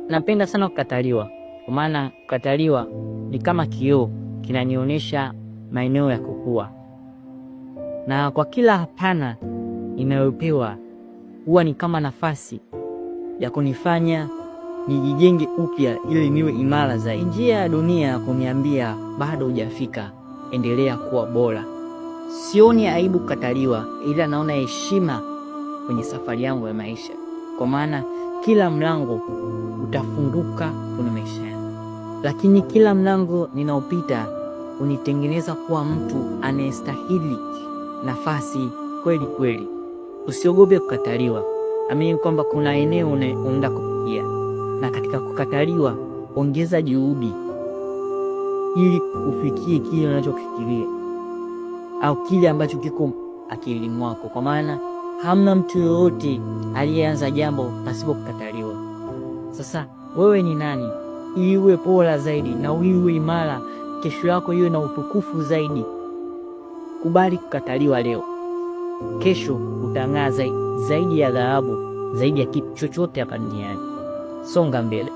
Napenda sana kukataliwa, kwa maana kukataliwa ni kama kioo, kinanionyesha maeneo ya kukua. Na kwa kila hapana inayopewa huwa ni kama nafasi ya kunifanya nijijenge upya ili niwe imara zaidi. Njia ya dunia ya kuniambia bado hujafika, endelea kuwa bora. Sioni aibu kukataliwa, ila naona heshima kwenye safari yangu ya maisha, kwa maana kila mlango utafunguka kwenye maisha yangu, lakini kila mlango ninaopita unitengeneza kuwa mtu anayestahili nafasi kweli kweli. Usiogope kukataliwa, amini kwamba kuna eneo unaenda kupitia, na katika kukataliwa ongeza juhudi ili ufikie kile unachofikiria au kile ambacho kiko akilini mwako, kwa maana hamna mtu yoyote aliyeanza jambo pasipo kukataliwa. Sasa wewe ni nani ili uwe bora zaidi na uwe imara, kesho yako iwe na utukufu zaidi? Kubali kukataliwa leo, kesho utang'aa zaidi ya dhahabu, zaidi ya kitu chochote hapa duniani. Songa mbele.